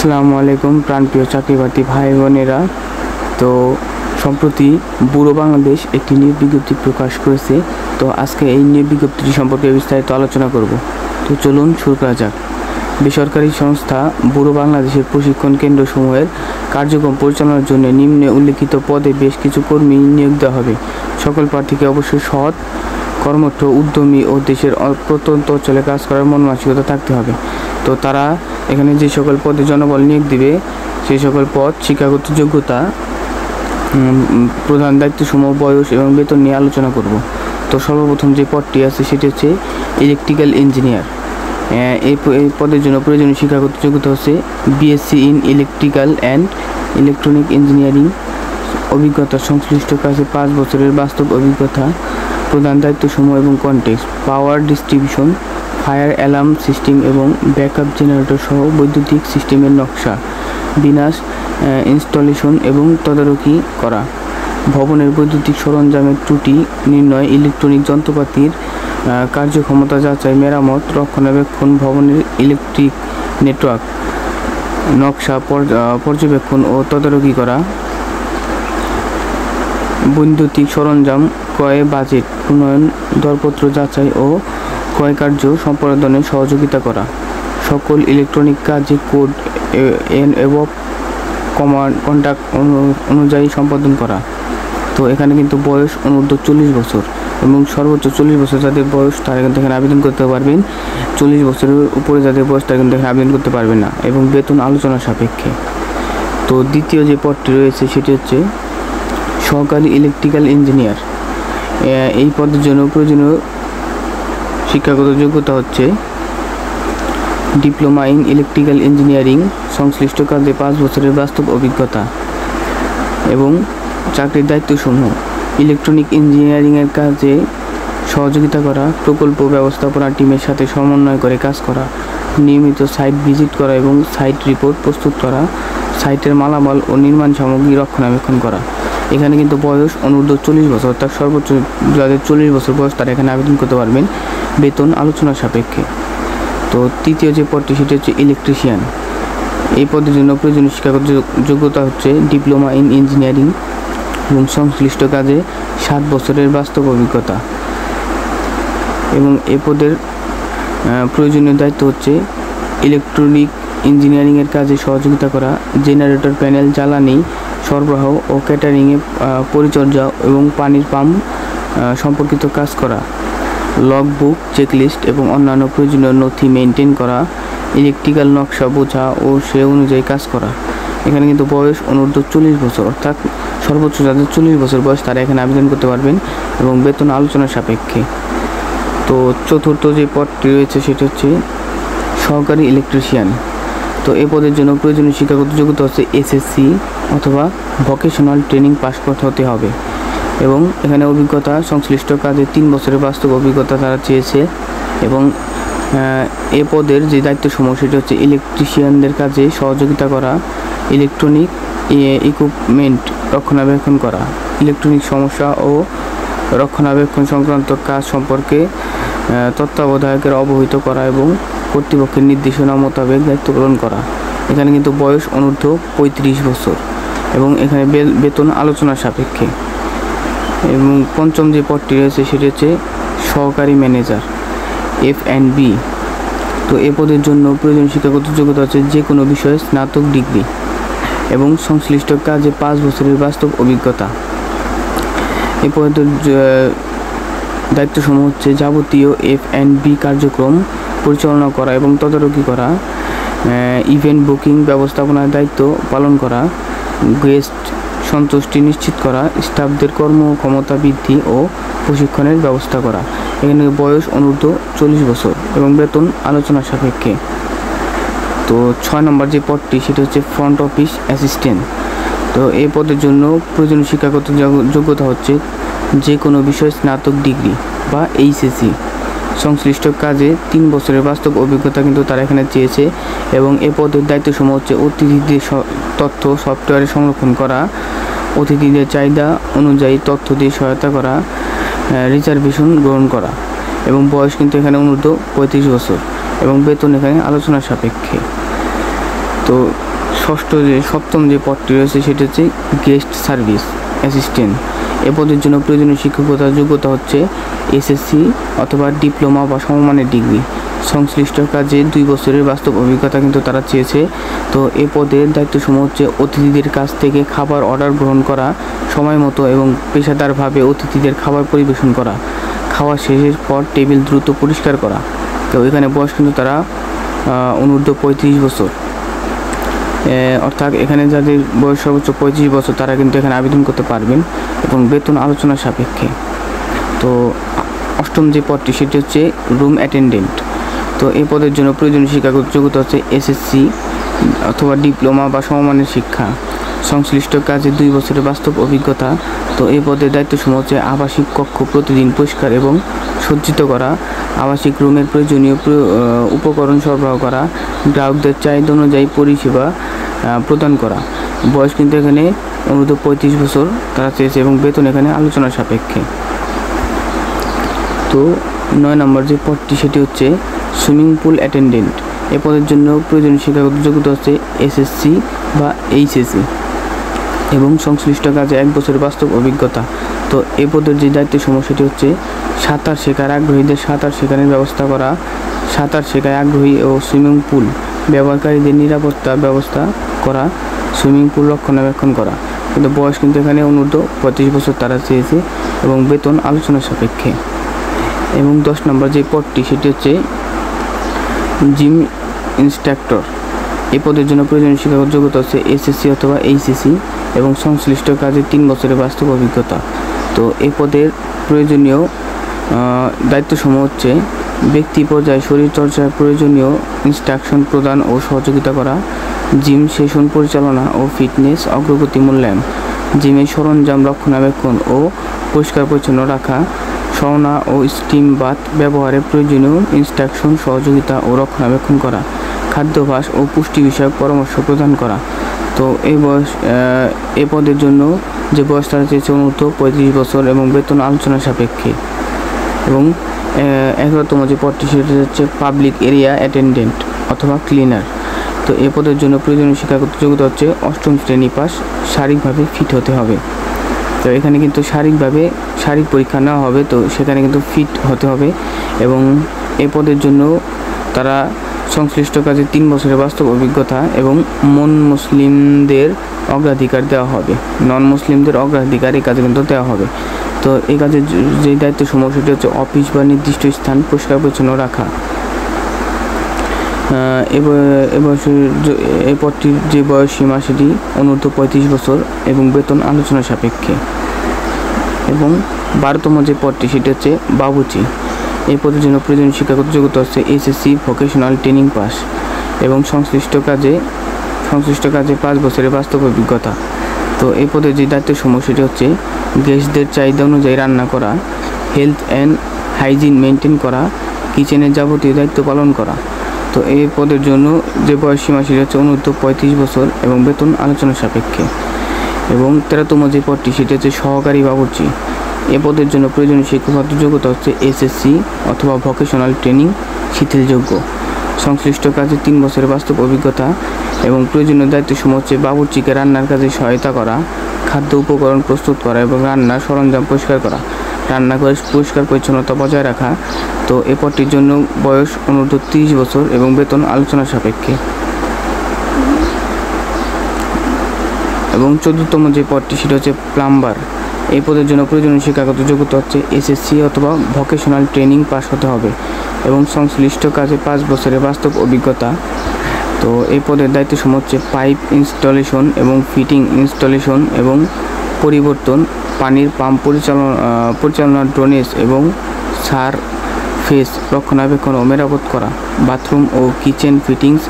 আসসালামু আলাইকুম প্রাণপ্রিয় চাকরিপ্রার্থী ভাই বোনেরা। তো সম্প্রতি ব্যুরো বাংলাদেশ একটি নিয়োগ বিজ্ঞপ্তি প্রকাশ করেছে। তো আজকে এই নিয়োগ বিজ্ঞপ্তিটি সম্পর্কে বিস্তারিত আলোচনা করব। তো চলুন শুরু করা যাক। বেসরকারি সংস্থা ব্যুরো বাংলাদেশের প্রশিক্ষণ কেন্দ্রসমূহের কার্যক্রম পরিচালনার জন্য নিম্নে উল্লেখিত পদে বেশ কিছু কর্মী নিয়োগ দেওয়া হবে। সকল প্রার্থীকে অবশ্যই সৎ, কর্মঠ, উদ্যমী ও দেশের প্রত্যন্ত অঞ্চলে কাজ করার মন মানসিকতা থাকতে হবে। তো তারা এখানে যে সকল পদে জনবল নিয়োগ দিবে সেই সকল পদ, শিক্ষাগত যোগ্যতা, প্রধান দায়িত্বসমূহ, বয়স এবং বেতন নিয়ে আলোচনা করব। তো সর্বপ্রথম যে পদটি আছে সেটি হচ্ছে ইলেকট্রিক্যাল ইঞ্জিনিয়ার। এই পদের জন্য প্রয়োজনীয় শিক্ষাগত যোগ্যতা হচ্ছে BSc in electrical and electronic engineering, অভিজ্ঞতা সংশ্লিষ্ট কাজে 5 বছরের বাস্তব অভিজ্ঞতা, প্রধান দায়িত্বসমূহ এবং context, power distribution, fire alarm system এবং ব্যাকআপ জেনারেটর সহ বৈদ্যুতিক সিস্টেমের নকশা, বিন্যাস, ইনস্টলেশন এবং তদারকি করা, ভবনের বৈদ্যুতিক সরঞ্জামের ত্রুটি নির্ণয়, ইলেকট্রনিক যন্ত্রপাতির কার্যক্ষমতা যাচাই, মেরামত, রক্ষণাবেক্ষণ, ভবনের ইলেকট্রিক নেটওয়ার্ক নকশা পর্যবেক্ষণ ও তদারকি করা, বৈদ্যুতিক সরঞ্জাম ক্রয়ে বাজেট প্রণয়ন, দরপত্র যাচাই ও ক্রয় কার্য সম্পাদনে সহযোগিতা করা, সকল ইলেকট্রনিক কাজে কোড এবং কন্ট্রাক্ট অনুযায়ী সম্পাদন করা। তো এখানে কিন্তু বয়স অনূর্ধ্ব 40 বছর এবং সর্বোচ্চ 40 বছর যাদের বয়স তারা কিন্তু এখানে আবেদন করতে পারবেন। 40 বছরের উপরে যাদের বয়স তারা কিন্তু এখানে আবেদন করতে পারবেন না এবং বেতন আলোচনা সাপেক্ষে। তো দ্বিতীয় যে পদটি রয়েছে সেটি হচ্ছে সহকারী ইলেকট্রিক্যাল ইঞ্জিনিয়ার। এই পদের জন্য প্রয়োজনীয় শিক্ষাগত যোগ্যতা হচ্ছে ডিপ্লোমা ইন ইলেকট্রিক্যাল ইঞ্জিনিয়ারিং, সংশ্লিষ্ট কাজে 5 বছরের বাস্তব অভিজ্ঞতা এবং চাকরির দায়িত্বসমূহ ইলেকট্রনিক ইঞ্জিনিয়ারিংয়ের কাজে সহযোগিতা করা, প্রকল্প ব্যবস্থাপনা টিমের সাথে সমন্বয় করে কাজ করা, নিয়মিত সাইট ভিজিট করা এবং সাইট রিপোর্ট প্রস্তুত করা, সাইটের মালামাল ও নির্মাণ সামগ্রী রক্ষণাবেক্ষণ করা। এখানে কিন্তু বয়স অনূর্ধ্ব 40 বছর, অর্থাৎ সর্বোচ্চ যাদের 40 বছর বয়স তারা এখানে আবেদন করতে পারবেন, বেতন আলোচনা সাপেক্ষে। তো তৃতীয় যে পদটি সেটি হচ্ছে ইলেকট্রিশিয়ান। এই পদের জন্য প্রয়োজনীয় শিক্ষাগত যোগ্যতা হচ্ছে ডিপ্লোমা ইন ইঞ্জিনিয়ারিং এবং সংশ্লিষ্ট কাজে 7 বছরের বাস্তব অভিজ্ঞতা এবং এ পদের প্রয়োজনীয় দায়িত্ব হচ্ছে ইলেকট্রনিক ইঞ্জিনিয়ারিংয়ের কাজে সহযোগিতা করা, জেনারেটর প্যানেল, জ্বালানি সরবরাহ ও ক্যাটারিংয়ে পরিচর্যা এবং পানির পাম্প সম্পর্কিত কাজ করা, লগবুক, চেকলিস্ট এবং অন্যান্য প্রয়োজনীয় নথি মেনটেন করা, ইলেকট্রিক্যাল নকশা বোঝা ও সে অনুযায়ী কাজ করা। এখানে কিন্তু বয়স অনূর্ধ্ব 40 বছর, অর্থাৎ সর্বোচ্চ যাদের 40 বছর বয়স তারা এখানে আবেদন করতে পারবেন এবং বেতন আলোচনা সাপেক্ষে। তো চতুর্থ যে পদটি রয়েছে সেটি হচ্ছে সহকারী ইলেকট্রিশিয়ান। তো এই পদের জন্য প্রয়োজনীয় শিক্ষাগত যোগ্যতা হচ্ছে এসএসসি অথবা ভোকেশনাল ট্রেনিং পাস করতে হতে হবে এবং এখানে অভিজ্ঞতা সংশ্লিষ্ট কাজে 3 বছরের বাস্তব অভিজ্ঞতা তারা চেয়েছে এবং এ পদের যে দায়িত্বসমূহ সেটি হচ্ছে ইলেকট্রিশিয়ানদের কাজে সহযোগিতা করা, ইলেকট্রনিক ইকুইপমেন্ট রক্ষণাবেক্ষণ করা, ইলেকট্রনিক সমস্যা ও রক্ষণাবেক্ষণ সংক্রান্ত কাজ সম্পর্কে তত্ত্বাবধায়কের অবহিত করা এবং কর্তৃপক্ষের নির্দেশনা মোতাবেক দায়িত্ব পালন করা। এখানে কিন্তু বয়স অনূর্ধ্ব 35 বছর এবং এখানে বেতন আলোচনা সাপেক্ষে। এবং পঞ্চম যে পদটি রয়েছে সেটি হচ্ছে সহকারী ম্যানেজার F&B। তো এ পদের জন্য প্রয়োজনীয় শিক্ষাগত যোগ্যতা হচ্ছে যে কোনো বিষয়ে স্নাতক ডিগ্রি এবং সংশ্লিষ্ট কাজে 5 বছরের বাস্তব অভিজ্ঞতা। এ পদের দায়িত্বসমূহ হচ্ছে যাবতীয় F&B কার্যক্রম পরিচালনা করা এবং তদারকি করা, ইভেন্ট বুকিং ব্যবস্থাপনার দায়িত্ব পালন করা, গেস্ট সন্তুষ্টি নিশ্চিত করা, স্টাফদের কর্মক্ষমতা বৃদ্ধি ও প্রশিক্ষণের ব্যবস্থা করা। এখানে বয়স অনূর্ধ্ব 40 বছর এবং বেতন আলোচনা সাপেক্ষে। তো 6 নম্বর যে পদটি সেটা হচ্ছে ফ্রন্ট অফিস অ্যাসিস্ট্যান্ট। তো এই পদের জন্য প্রয়োজনীয় শিক্ষাগত যোগ্যতা হচ্ছে যে কোনো বিষয়ে স্নাতক ডিগ্রি বা এইচএসসি, সংশ্লিষ্ট কাজে 3 বছরের বাস্তব অভিজ্ঞতা কিন্তু তারা এখানে চেয়েছে এবং এ পদের দায়িত্বসমূহ হচ্ছে অতিথিদের তথ্য সফটওয়্যারে সংরক্ষণ করা, অতিথিদের চাহিদা অনুযায়ী তথ্য দিয়ে সহায়তা করা, রিজার্ভেশন গ্রহণ করা এবং বয়স কিন্তু এখানে অনূর্ধ্ব 35 বছর এবং বেতন এখানে আলোচনা সাপেক্ষে। তো সপ্তম যে পদটি রয়েছে সেটি হচ্ছে গেস্ট সার্ভিস অ্যাসিস্ট্যান্ট। এ পদের জন্য প্রয়োজনীয় শিক্ষকতার যোগ্যতা হচ্ছে এসএসসি অথবা ডিপ্লোমা বা সমমানের ডিগ্রি। সংশ্লিষ্ট কাজে 2 বছরের বাস্তব অভিজ্ঞতা কিন্তু তারা চেয়েছে। তো এ পদের দায়িত্বসমূহ হচ্ছে অতিথিদের কাছ থেকে খাবার অর্ডার গ্রহণ করা, সময় মতো এবং পেশাদারভাবে অতিথিদের খাবার পরিবেশন করা, খাওয়া শেষের পর টেবিল দ্রুত পরিষ্কার করা। তো এখানে বয়স কিন্তু তারা অনূর্ধ্ব 35 বছর, অর্থাৎ এখানে যাদের বয়স সর্বোচ্চ 35 বছর তারা কিন্তু এখানে আবেদন করতে পারবেন এবং বেতন আলোচনা সাপেক্ষে। তো অষ্টম যে পদটি সেটি হচ্ছে রুম অ্যাটেন্ডেন্ট। তো এই পদের জন্য প্রয়োজনীয় শিক্ষাগত যোগ্যতা হচ্ছে এসএসসি অথবা ডিপ্লোমা বা সমমানের শিক্ষা। সংশ্লিষ্ট কাজে 2 বছরের বাস্তব অভিজ্ঞতা। তো এই পদের দায়িত্বসমূহ হচ্ছে আবাসিক কক্ষ প্রতিদিন পরিষ্কার এবং সজ্জিত করা, আবাসিক রুমের প্রয়োজনীয় উপকরণ সরবরাহ করা, গ্রাহকদের চাহিদা অনুযায়ী পরিষেবা প্রদান করা। বয়স কিন্তু এখানে অনূর্ধ্ব 35 বছর তারা চেয়েছে এবং বেতন এখানে আলোচনা সাপেক্ষে। তো 9 নম্বর যে পদটি সেটি হচ্ছে সুইমিং পুল অ্যাটেন্ডেন্ট। এ পদের জন্য প্রয়োজনীয় শিক্ষাগত যোগ্যতা হচ্ছে এসএসসি বা এইচএসসি এবং সংশ্লিষ্ট কাজে 1 বছরের বাস্তব অভিজ্ঞতা। তো এ পদের যে দায়িত্বসমূহ সেটি হচ্ছে সাঁতার শেখার আগ্রহীদের সাঁতার শেখানোর ব্যবস্থা করা, সাঁতার শেখায় আগ্রহী ও সুইমিং পুল ব্যবহারকারীদের নিরাপত্তা ব্যবস্থা করা, সুইমিং পুল রক্ষণাবেক্ষণ করা। কিন্তু বয়স কিন্তু এখানে অনূর্ধ্ব 35 বছর তারা চেয়েছে এবং বেতন আলোচনা সাপেক্ষে। এবং 10 নম্বর যে পদটি সেটি হচ্ছে জিম ইনস্ট্রাক্টর। এই পদের জন্য প্রয়োজনীয় শিক্ষাগত যোগ্যতা হচ্ছে এসএসসি অথবা এইচএসসি এবং সংশ্লিষ্ট কাজে 3 বছরের বাস্তব অভিজ্ঞতা। তো এই পদের প্রয়োজনীয় দায়িত্বসমূহ হচ্ছে ব্যক্তি পর্যায়ে শরীরচর্চার প্রয়োজনীয় ইনস্ট্রাকশন প্রদান ও সহযোগিতা করা, জিম সেশন পরিচালনা ও ফিটনেস অগ্রগতি মূল্যায়ন, জিমের সরঞ্জাম রক্ষণাবেক্ষণ ও পরিষ্কার পরিচ্ছন্ন রাখা, সাউনা ও স্টিম বাথ ব্যবহারে প্রয়োজনীয় ইনস্ট্রাকশন সহযোগিতা ও রক্ষণাবেক্ষণ করা, খাদ্যাভ্যাস ও পুষ্টি বিষয়ক পরামর্শ প্রদান করা। তো এই পদের জন্য যে বয়স তারা চেয়েছে অনূর্ধ্ব 35 বছর এবং বেতন আলোচনা সাপেক্ষে। এবং 11তম যে পদটি সেটি হচ্ছে পাবলিক এরিয়া অ্যাটেন্ডেন্ট অথবা ক্লিনার। তো এই পদের জন্য প্রয়োজনীয় শিক্ষাগত যোগ্যতা হচ্ছে 8ম শ্রেণী পাস, শারীরিকভাবে ফিট হতে হবে। তো এখানে কিন্তু শারীরিক পরীক্ষা নেওয়া হবে, তো সেখানে কিন্তু ফিট হতে হবে। এবং এই পদের জন্য তারা সংশ্লিষ্ট কাজে 3 বছরের বাস্তব অভিজ্ঞতা এবং মুসলিমদের অগ্রাধিকার দেওয়া হবে, নন মুসলিমদের অগ্রাধিকার এই কাজে কিন্তু দেওয়া হবে। তো এই কাজের যে দায়িত্বসমূহ সেটি হচ্ছে অফিস বা নির্দিষ্ট স্থান পরিষ্কার পরিচ্ছন্ন রাখা। এই পদটির যে বয়স সীমা সেটি অনূর্ধ্ব 35 বছর এবং বেতন আলোচনা সাপেক্ষে। এবং 12তম যে পদটি সেটি হচ্ছে বাবুচি। এই পদের জন্য প্রয়োজনীয় শিক্ষাগত যোগ্যতা হচ্ছে এসএসসি ভোকেশনাল ট্রেনিং পাস এবং সংশ্লিষ্ট কাজে 5 বছরের বাস্তব অভিজ্ঞতা। তো এই পদের যে দায়িত্বসমূহ সেটি হচ্ছে গেস্টদের চাহিদা অনুযায়ী রান্না করা, হেলথ অ্যান্ড হাইজিন মেনটেন করা, কিচেনের যাবতীয় দায়িত্ব পালন করা। তো এই পদের জন্য যে বয়স সীমা সেটি হচ্ছে অনূর্ধ্ব 35 বছর এবং বেতন আলোচনা সাপেক্ষে। এবং 13তম যে পদটি সেটি হচ্ছে সহকারী বাবুর্চি। এ পদের জন্য প্রয়োজনীয় শিক্ষাগত যোগ্যতা হচ্ছে এসএসসি অথবা ভোকেশনাল ট্রেনিং শিথিলযোগ্য। সংশ্লিষ্ট কাজে 3 বছরের বাস্তব অভিজ্ঞতা এবং প্রয়োজনীয় দায়িত্বসমূহ হচ্ছে বাবুর্চিকে রান্নার কাজে সহায়তা করা, খাদ্য উপকরণ প্রস্তুত করা এবং রান্নার সরঞ্জাম পরিষ্কার করা, রান্নাঘরে পরিষ্কার পরিচ্ছন্নতা বজায় রাখা। তো এ পদটির জন্য বয়স অনূর্ধ্ব 30 বছর এবং বেতন আলোচনা সাপেক্ষে। এবং 14তম যে পদটি সেটা হচ্ছে প্লাম্বার। এই পদের জন্য প্রয়োজনীয় শিক্ষাগত যোগ্যতা হচ্ছে এসএসসি অথবা ভোকেশনাল ট্রেনিং পাস হতে হবে এবং সংশ্লিষ্ট কাজে 5 বছরের বাস্তব অভিজ্ঞতা। তো এই পদের দায়িত্বসমূহ হচ্ছে পাইপ ইনস্টলেশন এবং ফিটিং ইনস্টলেশন এবং পরিবর্তন, পানির পাম্প পরিচালনা, ড্রেনেজ এবং সারফেস রক্ষণাবেক্ষণ ও মেরামত করা, বাথরুম ও কিচেন ফিটিংস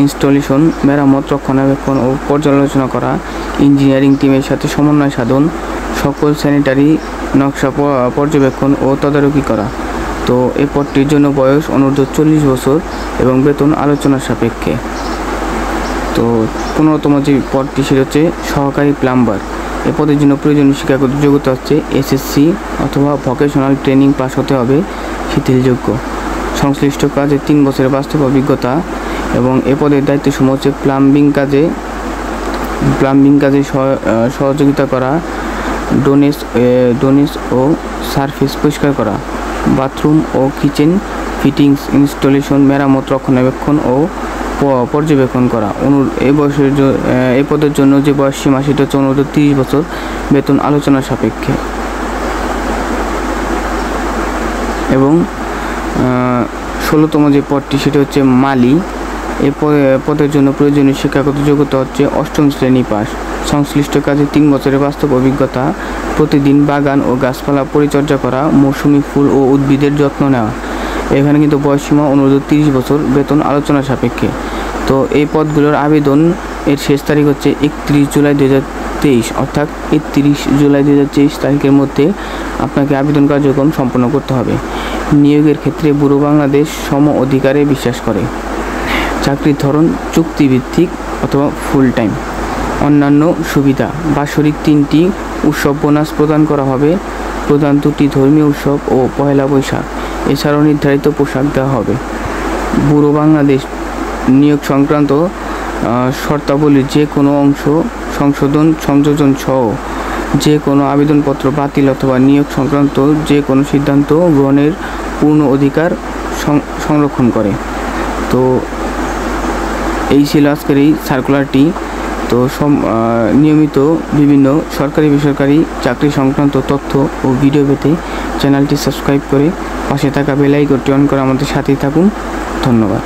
ইনস্টলেশন, মেরামত, রক্ষণাবেক্ষণ ও পর্যালোচনা করা, ইঞ্জিনিয়ারিং টিমের সাথে সমন্বয় সাধন, সকল স্যানিটারি নকশা পর্যবেক্ষণ ও তদারকি করা। তো এই পদটির জন্য বয়স অনূর্ধ্ব 40 বছর এবং বেতন আলোচনা সাপেক্ষে। তো 15তম যে পদটি সেটা হচ্ছে সহকারী প্লাম্বার। এ পদের জন্য প্রয়োজনীয় শিক্ষাগত যোগ্যতা হচ্ছে এসএসসি অথবা ভোকেশনাল ট্রেনিং পাস হতে হবে শিথিলযোগ্য। সংশ্লিষ্ট কাজে 3 বছরের বাস্তব অভিজ্ঞতা এবং এ পদের দায়িত্বসমূহ হচ্ছে প্লাম্বিং কাজে সহযোগিতা করা, ডোনেস ও সারফেস পরিষ্কার করা, বাথরুম ও কিচেন ফিটিংস ইনস্টলেশন, মেরামত, রক্ষণাবেক্ষণ ও পর্যবেক্ষণ করা। এই পদের জন্য যে বয়স সীমা সেটা হচ্ছে অনূর্ধ্ব 30 বছর, বেতন আলোচনা সাপেক্ষে। এবং 16তম যে পদটি সেটা হচ্ছে মালি। এই পদের জন্য প্রয়োজনীয় শিক্ষাগত যোগ্যতা হচ্ছে 8ম শ্রেণী পাস, সংশ্লিষ্ট কাজে 3 বছরের বাস্তব অভিজ্ঞতা, প্রতিদিন বাগান ও গাছপালা পরিচর্যা করা, মৌসুমি ফুল ও উদ্ভিদের যত্ন নেওয়া। এখানে কিন্তু বয়সসীমা অনূর্ধ্ব 30 বছর, বেতন আলোচনা সাপেক্ষে। তো এই পদগুলোর আবেদন এর শেষ তারিখ হচ্ছে 31 জুলাই 2023, অর্থাৎ 31 জুলাই 2023 তারিখের মধ্যে আপনাকে আবেদন কার্যক্রম সম্পন্ন করতে হবে। নিয়োগের ক্ষেত্রে ব্যুরো বাংলাদেশ সম অধিকারে বিশ্বাস করে। চাকরির ধরন চুক্তিভিত্তিক অথবা ফুল টাইম। অন্যান্য সুবিধা: বাৎসরিক 3টি উৎসব বোনাস প্রদান করা হবে, প্রধান 2টি ধর্মীয় উৎসব ও পহেলা বৈশাখ। এছাড়াও নির্ধারিত পোশাক দেওয়া হবে। ব্যুরো বাংলাদেশ নিয়োগ সংক্রান্ত শর্তাবলীর যে কোনো অংশ সংশোধন, সংযোজন সহ যে কোনো আবেদনপত্র বাতিল অথবা নিয়োগ সংক্রান্ত যে কোনো সিদ্ধান্ত গ্রহণের পূর্ণ অধিকার সংরক্ষণ করে। তো এই ছিল আজকের এই সার্কুলারটি। তো নিয়মিত বিভিন্ন সরকারি বেসরকারি চাকরি সংক্রান্ত তথ্য ও ভিডিও পেতে চ্যানেলটি সাবস্ক্রাইব করে পাশে থাকা বেল আইকনটি অন করে আমাদের সাথেই থাকুন। ধন্যবাদ।